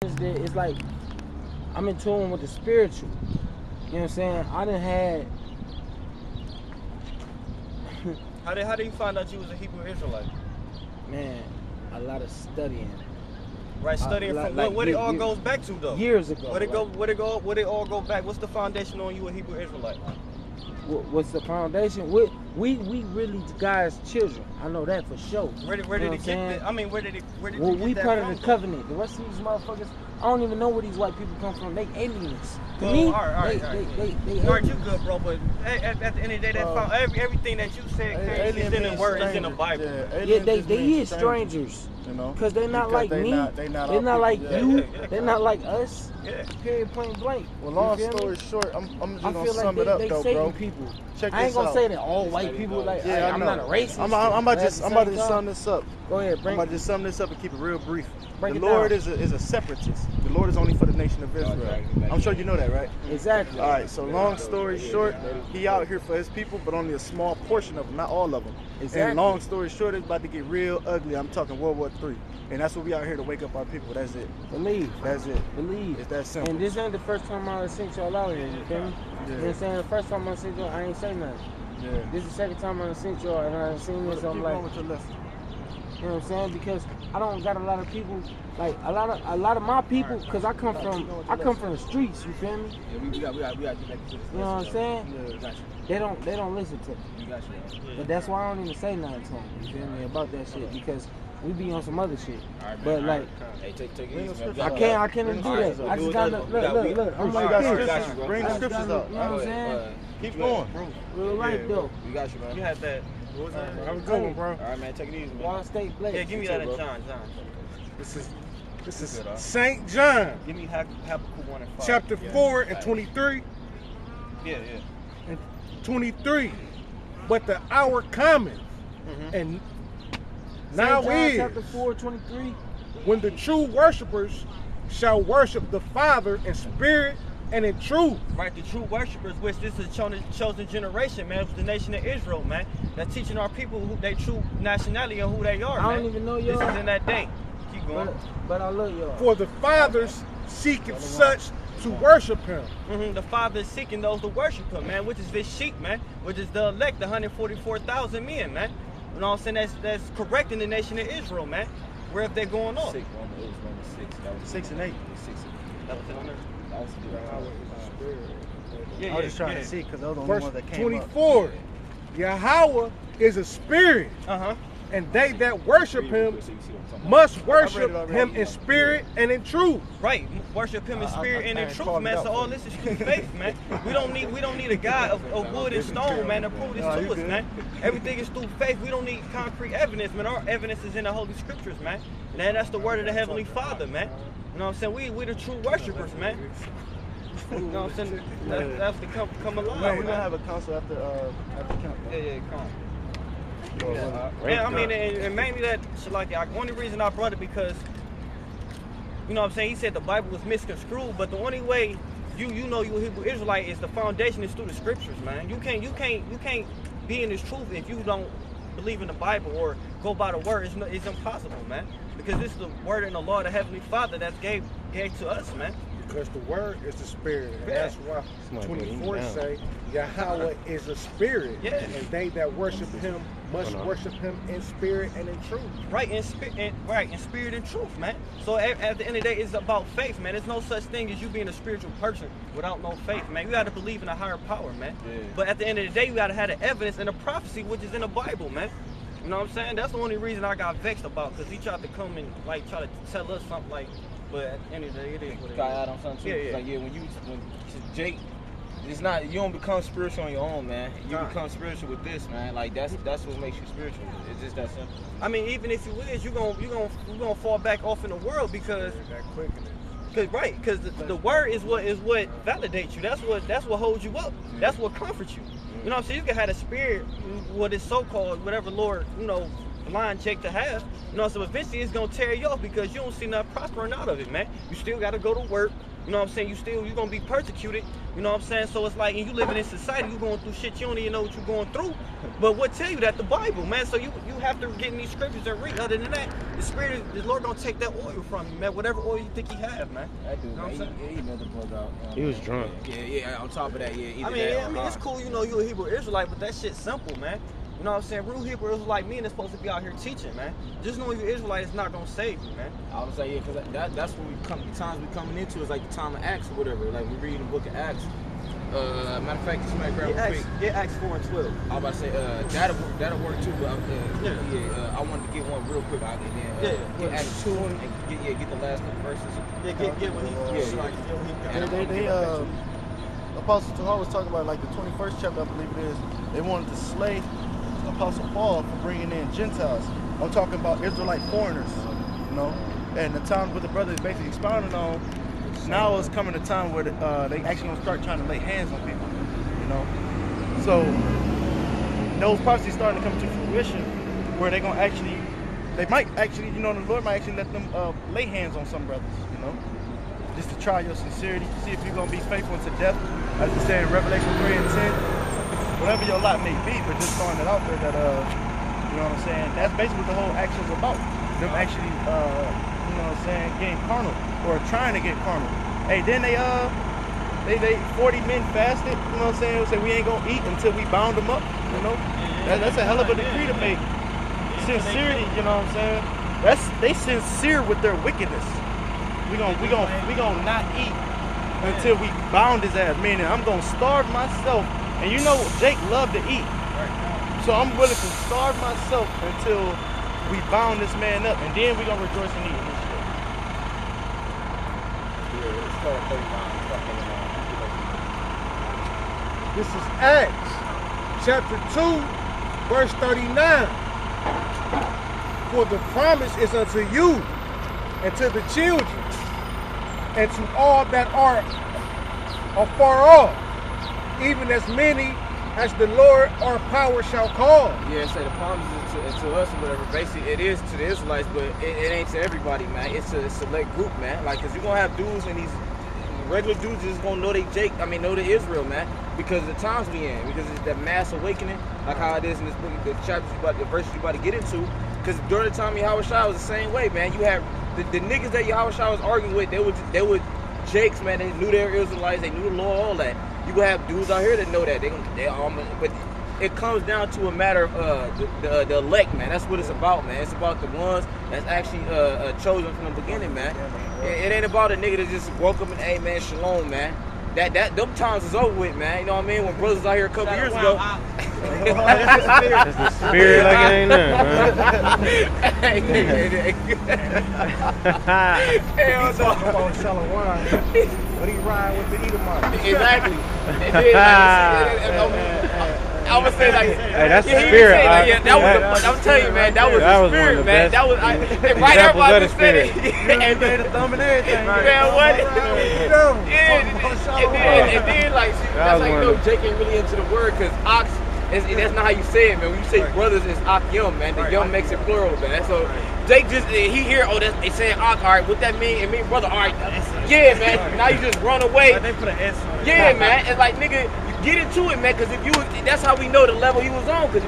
It's like I'm in tune with the spiritual. You know what I'm saying? I done had. How did you find out you was a Hebrew Israelite? Man, a lot of studying. Right, studying from what it all goes back to though. Years ago. What it all go back? What's the foundation on you a Hebrew Israelite? What's the foundation? We really God's children. I know that for sure. Where did it get that? I mean, where did well, you get we that part from? of the covenant. The rest of these motherfuckers, I don't even know where these white people come from. They aliens. To Well, me, all right. they All right, you aliens. good, bro. But at the end of the day, everything that you said is in the word, is in the Bible. Yeah, they is strangers. You know, Cause they're not like me. They're not like you. They're not like us. Yeah. Period. Point blank. Well, long story short, I'm just I gonna feel sum like it up they though, Satan bro. people. Check I ain't this gonna out. say that all white people like. Yeah, I'm not a racist. I'm about but to at the same sum time- this up. Go ahead, I'm about to sum this up and keep it real brief. Break The it Lord down. is a separatist. The Lord is only for the nation of Israel. I'm sure you know that, right? Exactly. All right. So long story short, he out here for his people, but only a small portion of them, not all of them. Exactly. And long story short, it's about to get real ugly. I'm talking World War III, and that's what we out here to wake up our people. That's it. Believe. That's it. Believe. It's that simple. And this ain't the first time I sent y'all out here. You feel me? You know what I'm saying? The first time I sent y'all, I ain't say nothing. Yeah. This is the second time I sent y'all, and I seen this. I'm Keep like, going with your lesson. you know what I'm saying? Because I don't got a lot of people, like a lot of my people, because I come from the streets. You feel me? Yeah, we got to get back to this. You know what I'm saying? Yeah, got you. They don't listen to me. We got you. But that's why I don't even say nothing to them. You feel me about that shit? Because we be on some other shit. But like, Hey, take it easy, man. I can't even do that. I just gotta look. I'm like this. Bring the scriptures up. You know what I'm saying? Keep going. Real life though. We got you, man. You had that. That was a good one, bro. All right, man. Take it easy, man. Wall State Blaze. Yeah, give me that in John. This is St. John, Give me Habakkuk 1 and 5. chapter 4 and 23. Yeah. And 23. But the hour cometh, and now St. John is chapter 4:23. when the true worshipers shall worship the Father in spirit and in truth. Right, the true worshipers, which this is a chosen generation, man, the nation of Israel, man. That's teaching our people who their true nationality and who they are, man. I don't even know y'all. This is in that day. Keep going. But I love y'all. For the fathers seeketh such to worship him. The Father is seeking those to worship him, man, which is this sheep, man, which is the elect, the 144,000 men, man. You know what I'm saying? That's correcting the nation of Israel, man. Where if they're going off. 6, it was Romans 6. That was 6 and 8. 6. That was it on there. That was Yeah, I was just trying to see because those are the only Verse ones that came 24. Yahweh is a spirit, Uh-huh. and they that worship him must worship him in spirit and in truth. Right, worship him in spirit and in truth, man. So all this is through faith, man. We don't need a God of wood and stone, man, to prove this to us, man. Everything is through faith. We don't need concrete evidence, man. Our evidence is in the Holy Scriptures, man. And that's the word of the Heavenly Father, man. You know what I'm saying? We the true worshipers, man. You know what I'm saying? That's to come alive. No, we're gonna man. have a council after count. Yeah, come on. Yeah, I mean, and mainly that, like, the only reason I brought it because, you know what I'm saying, he said the Bible was misconstrued, but the only way you know you a Hebrew Israelite is the foundation is through the scriptures, man. You can't be in this truth if you don't believe in the Bible or go by the word. It's impossible, man, because this is the word and the law of the Heavenly Father that gave to us, man. Because the word is the spirit. And Yeah. that's why 24 say Yahweh is a spirit. Yeah. And they that worship him must worship him in spirit and in truth. Right, in spirit and truth, man. So at the end of the day, it's about faith, man. There's no such thing as you being a spiritual person without no faith, man. You got to believe in a higher power, man. Yeah. But at the end of the day, you got to have the evidence and the prophecy, which is in the Bible, man. You know what I'm saying? That's the only reason I got vexed about, because he tried to come and like try to tell us something like, but at the end of the day, it is what it Can I is. add on something too? Yeah, It's yeah. like, when Jake, it's not, you don't become spiritual on your own, man. You Nah. become spiritual with this, man. Like that's what makes you spiritual. It's just that simple. I mean, even if you is, you're gonna fall back off in the world because That quickening. Because the word is what validates you. That's what holds you up. That's what comforts you. You know what I'm saying? You can have the spirit, what is so-called, whatever Lord, blind check to have. So eventually it's gonna tear you off because you don't see nothing prospering out of it, man. You still gotta go to work. You know what I'm saying? You're gonna be persecuted. You know what I'm saying? So it's like, and you living in society, you going through shit you don't even know what you're going through. But what tell you that? The Bible, man. So you have to get in these scriptures and read. Other than that, The Spirit, the Lord don't take that oil from you, man. Whatever oil you think He have, man. That dude, You know what I'm man, he never plugged out. He was drunk. Yeah. On top of that, yeah. I mean, it's cool, you know, you're a Hebrew Israelite, but that shit's simple, man. You know what I'm saying? Real Hebrew Israelite meaning is supposed to be out here teaching, man. Just knowing you're Israelite is not gonna save you, man. I would say, yeah, because that's what we come. The times we coming into is like the time of Acts or whatever. Like we read the book of Acts. Matter of fact, somebody grab it quick. Get Acts 4 and 12. I was about to say that'll work too. But I wanted to get one real quick. Get Acts 2 and get the last couple verses. Get what he Apostle Tahar was talking about like the 21st chapter, I believe it is. They wanted to slay Apostle Paul for bringing in Gentiles. I'm talking about Israelite foreigners, you know. And the time what the brother is basically expounding on, now is coming a time where they actually gonna start trying to lay hands on people, you know. So those prophecies starting to come to fruition, where they might actually, you know, the Lord might actually let them lay hands on some brothers, you know, just to try your sincerity, see if you're gonna be faithful to death, as it said in Revelation 3 and 10. Whatever your lot may be, but just throwing it out there that you know what I'm saying. That's basically what the whole action is about. Them actually, you know what I'm saying, getting carnal or trying to get carnal. Hey, then they 40 men fasted. You know what I'm saying? They say we ain't gonna eat until we bound them up. You know, that's a hell of a decree to make. Sincerity, you know what I'm saying? They sincere with their wickedness. We gonna not eat until we bound his ass. Meaning I'm gonna starve myself. And you know Jake loved to eat. So I'm willing to starve myself until we bound this man up, and then we gonna rejoice and eat this shit. This is Acts chapter 2, verse 39. For the promise is unto you and to the children and to all that are afar off, even as many as the Lord our power shall call. Yeah, say the promise is to us or whatever. Basically, it is to the Israelites, but it ain't to everybody, man. It's to a select group, man. Like, cause you're gonna have dudes and these regular dudes just gonna know know the Israel, man, because of the times we in, because it's that mass awakening, like how it is in this book, the chapters the verses you about to get into. Because during the time of Yahushua was the same way, man. You had the niggas that Yahushua was arguing with, they would Jakes, man. They knew they were Israelites, they knew the law, all that. You gonna have dudes out here that know that but it comes down to a matter of the elect, man. That's what it's about, man. It's about the ones that's actually chosen from the beginning, man. It ain't about a nigga that just woke up and, hey, man, shalom, man. Them times is over with, man. You know what I mean? When brothers out here a couple years ago. That's the spirit like it ain't nothing, man. Hell no. About selling wine, but he ride with the Edomites. Exactly. I would say like, hey, that's the spirit. I'm telling you, man, that was the spirit, man. That was right there by the spirit. And made a thumb and everything. Man, what? And then like, that's how you know Jake ain't really into the word, because ox. That's not how you say it, man. When you say brothers, it's ak yum, man. The yum makes it plural, man. So Jake just he hear, oh, they saying ak. All right, what that mean? It mean brother. All right, yeah, man. Now you just run away. They put an S on it. Yeah, man. It's like, nigga, get into it, man. Because that's how we know the level he was on. Because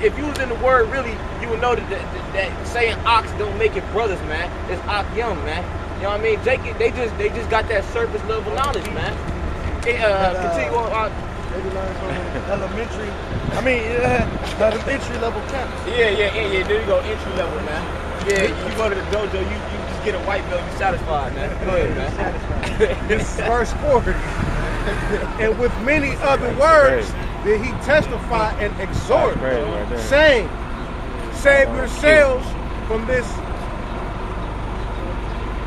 if you was in the word, really, you would know that saying ox don't make it brothers, man. It's ak yum, man. You know what I mean? Jake, they just got that surface level knowledge, man. Continue on. Maybe learn from elementary. The entry level camps. Yeah. There you go, entry level, man. Yeah, you go to the dojo, you just get a white belt, you satisfied, man. Go ahead, man. This is verse 40. And with many other words did he testify and exhort, saying, save yourselves from this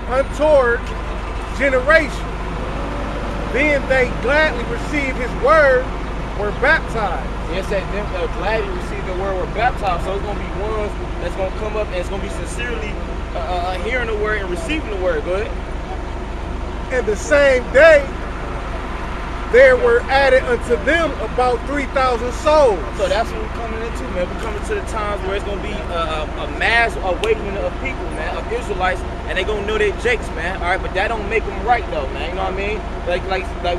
untoward generation. Then they gladly received his word, were baptized. Yes, that them gladly received the word, were baptized. So it's going to be ones that's going to come up and it's going to be sincerely hearing the word and receiving the word. Go ahead. And the same day, there were added unto them about 3,000 souls. So that's what we're coming into, man. We're coming to the times where it's going to be a mass awakening of people, man, of Israelites, and they're going to know they're Jakes, man. All right, but that don't make them right, though, man. You know what I mean? Like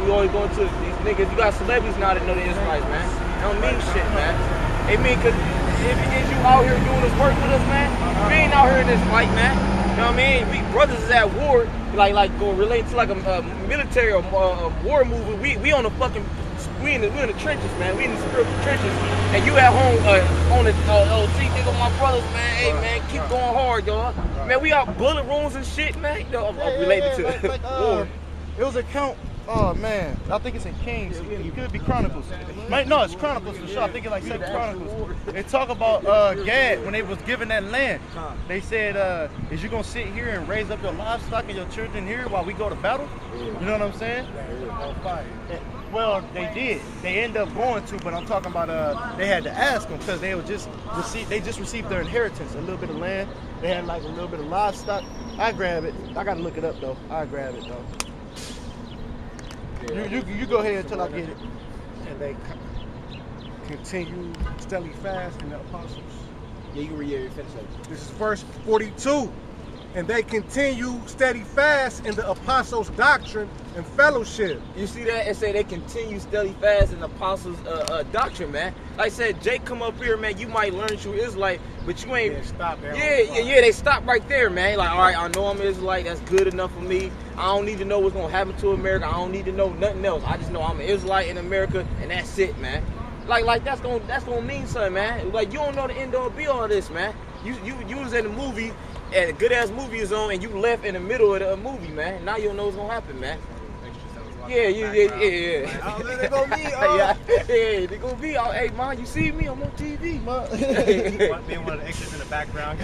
we always go into these niggas. You got celebrities now that know the Israelites, man. They don't mean shit, man. They mean because you out here doing this work with us, man, we ain't out here in this fight, man. You know what I mean? We brothers is at war, like go relate to like a military or war movie. We on the fucking, we in the trenches, man. We in the spiritual trenches, and you at home on the OT. Think of my brothers, man. Hey, man, keep going hard, y'all. Man, we out bullet wounds and shit, man. You know, related to war. It was a count. Oh man, I think it's in Kings. It could be Chronicles. No, it's Chronicles for sure. I think it's like 2 Chronicles. They talk about Gad when they was given that land. They said, "Is you gonna sit here and raise up your livestock and your children here while we go to battle?" You know what I'm saying? Well, they did. They ended up going to, but I'm talking about they had to ask them because they just received their inheritance, a little bit of land. They had like a little bit of livestock. I grab it. I gotta look it up though. I grab it though. You go ahead until I get it. And they continue steadily fast in the apostles. Yeah, you can finish that. This is verse 42. And they continue steady fast in the apostles' doctrine and fellowship. You see that? It say they continue steady fast in the apostles' doctrine, man. Like I said, Jake come up here, man. You might learn true Israelite, but you ain't. Stop there. Yeah. They stop right there, man. Like, all right, I know I'm Israelite. That's good enough for me. I don't need to know what's gonna happen to America. I don't need to know nothing else. I just know I'm an Israelite in America, and that's it, man. Like that's gonna mean something, man. Like you don't know the end all be all of this, man. You was in the movie. And a good ass movie is on, and you left in the middle of the movie, man. Now you don't know what's gonna happen, man. Yeah. Oh, they gonna be, they gonna be. Hey, man, you see me? I'm on TV, man. Being one of the extras in the background,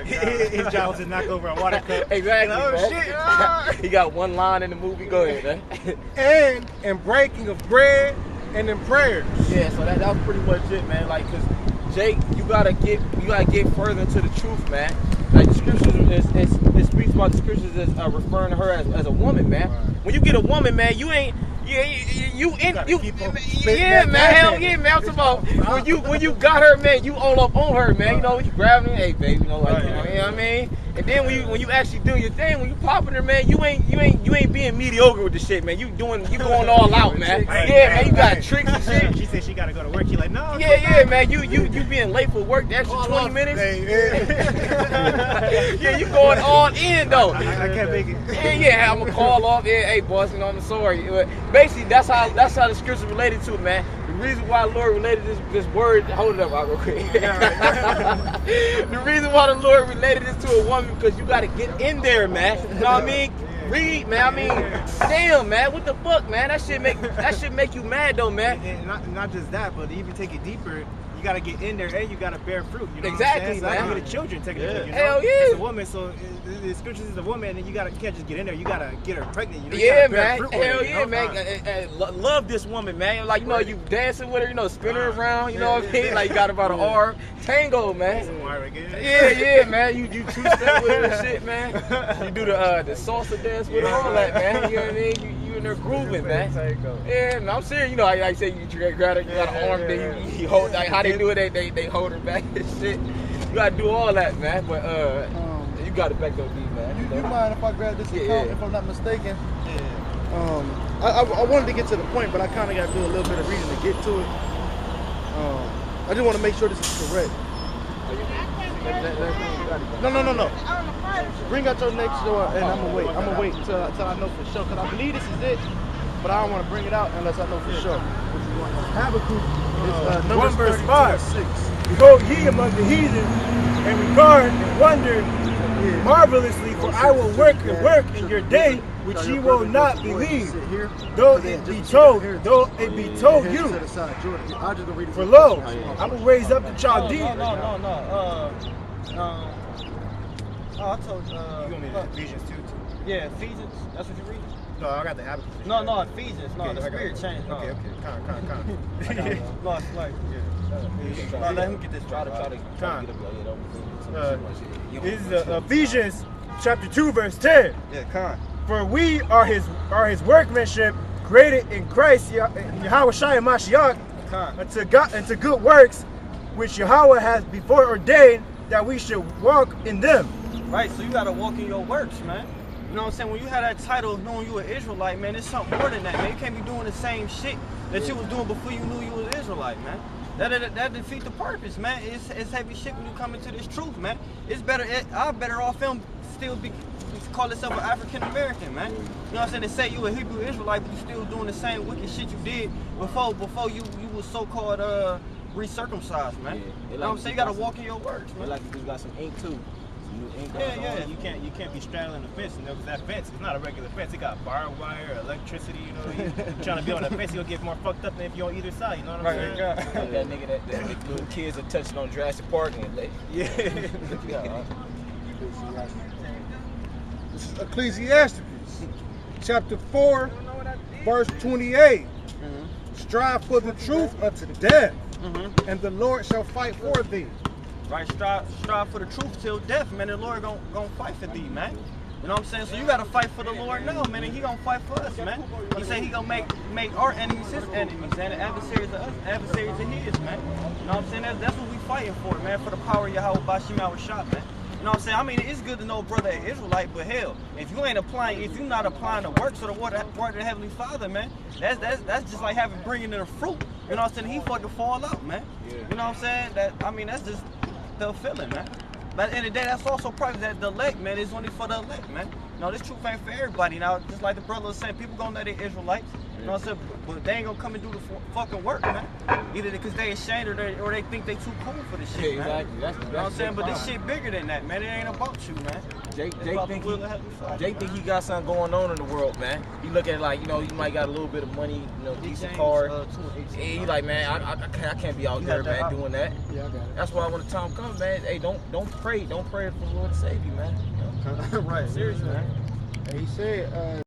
his job was to knock over a water cup. Exactly. Oh man. shit! He got one line in the movie. Go ahead, man. And in breaking of bread and in prayers. Yeah, so that was pretty much it, man. Like, cause Jake, you gotta get further into the truth, man. Like the scriptures, it speaks about the scriptures as referring to her as a woman, man. When you get a woman, man, you ain't, man. Hell yeah, man. I'm talking about when you got her, man, you all up on her, man. You know, when you grabbing her, hey, baby, you know, like, you know what I mean. And then when you actually do your thing, when you popping her, man, you ain't being mediocre with the shit, man. You going all out, man. Yeah, man, you got tricks and shit. She said she gotta go to work. She like, no. Yeah, man. You being late for work the extra 20 minutes. Yeah, you going all in though. I can't make it. Yeah, I'm gonna call off. Yeah, hey boss, you know I'm sorry. But basically, that's how the scripture related to it, man. The reason why the Lord related this word, hold it up, real quick. The reason why the Lord related this to a woman because you gotta get in there, man. You know what I mean? Read, man. I mean, damn, man. What the fuck, man? That shit make you mad though, man. And not just that, but to even take it deeper, you gotta get in there and you gotta bear fruit. You know exactly, what I'm saying? So man. the children taking it. You know? Hell yeah. It's a woman, so the scriptures is a woman, and you can't just get in there. You gotta get her pregnant. You know? Yeah, man. Hell yeah, man. Love this woman, man. Like, you know, you dancing with her, you know, spin her around, you know what I mean? Like, you got about an arm. Tango, man. Yeah, man. You two-step with her and shit, man. You do the salsa dance with her, all that, man. You know what I mean? You in there grooving, man. Yeah, man, I'm serious. You know, like I say, you grab her, you got an arm, then you hold, like how they do it, they hold her back and shit. You gotta do all that, man. But you got it back though, D, man. You mind if I grab this account, if I'm not mistaken? I wanted to get to the point, but I kind of got to do a little bit of reading to get to it. I just want to make sure this is correct. No. Bring out your next door, and I'm gonna wait. I'm gonna wait until I know for sure, cause I believe this is it, but I don't want to bring it out unless I know for sure. Habakkuk, Numbers 1 verse 32 5. and 6. Behold ye among the heathen, and regard and wonder marvelously, for I will work a work in your day which ye will not believe, though it be told you. For lo, I will raise up the Chaldeans. No. I told you. You want me to Ephesians 2? Yeah, Ephesians. That's what you read? No, I got the Habakkuk. No, Ephesians. No, the spirit changed. Okay. Kind. No, it's like, no, let him get this. Try to get up. This is Ephesians chapter 2, verse 10. Yeah, kind. For we are his workmanship, created in Christ Yahweh Shai Mashiach, unto good works, which Yahweh has before ordained that we should walk in them. Right, so you gotta walk in your works, man. You know what I'm saying? When you have that title of knowing you an Israelite, man, it's something more than that, man. You can't be doing the same shit that you was doing before you knew you was an Israelite, man. That defeat the purpose, man. It's heavy shit when you come into this truth, man. It's better. I'm better off him still call himself an African American, man. You know what I'm saying? They say you a Hebrew Israelite, but you still doing the same wicked shit you did before you was so-called recircumcised, man. Yeah, You know what I'm saying? You gotta walk in your words, They man. like you got some ink too. Some new ink. Yeah. You can't be straddling the fence, you know, because that fence is not a regular fence. It got barbed wire, electricity, you know. You trying to be on the fence, you'll get more fucked up than if you're on either side, you know what I'm saying? Like that nigga that little kids are touching on Jurassic Park and like, Yeah. This is Ecclesiastes, chapter 4, verse 28. Strive for the truth unto death, and the Lord shall fight for thee. Right, strive for the truth till death, man. The Lord gonna fight for thee, man. You know what I'm saying? So you gotta fight for the Lord now, man, and he gonna fight for us, man. He say he gonna make our enemies his enemies, and the adversaries of us, adversaries of his, man. You know what I'm saying? That's what we fighting for, man, for the power of Yahweh Bashim Rashad, man. You know what I'm saying? I mean, it's good to know a brother an Israelite, but hell, if you're not applying the works of the word of the Heavenly Father, man, that's just like bringing in the fruit. You know what I'm saying? He fucking fall out, man. Yeah. You know what I'm saying? That's just the feeling, man. But at the end of the day, that's also private. That the elect, man, is only for the elect, man. You know, this truth ain't for everybody. Now, just like the brother was saying, people gonna know they Israelites. You know what I'm saying? But they ain't gonna come and do the fucking work, man. Either because they ashamed or they think they too cool for this shit, yeah, man. exactly. You know what I'm saying? But this shit bigger than that, man. It ain't about you, man. Jake about think the will of Heavenly Father, Jake think he got something going on in the world, man. He look at it like, you know, you might got a little bit of money, you know, decent car. He like, man, I can't be out here, man, doing that. Yeah, I got it. That's why when the time comes, man, hey, don't pray for the Lord to save you, man. You know? Right. Seriously, man. And he said,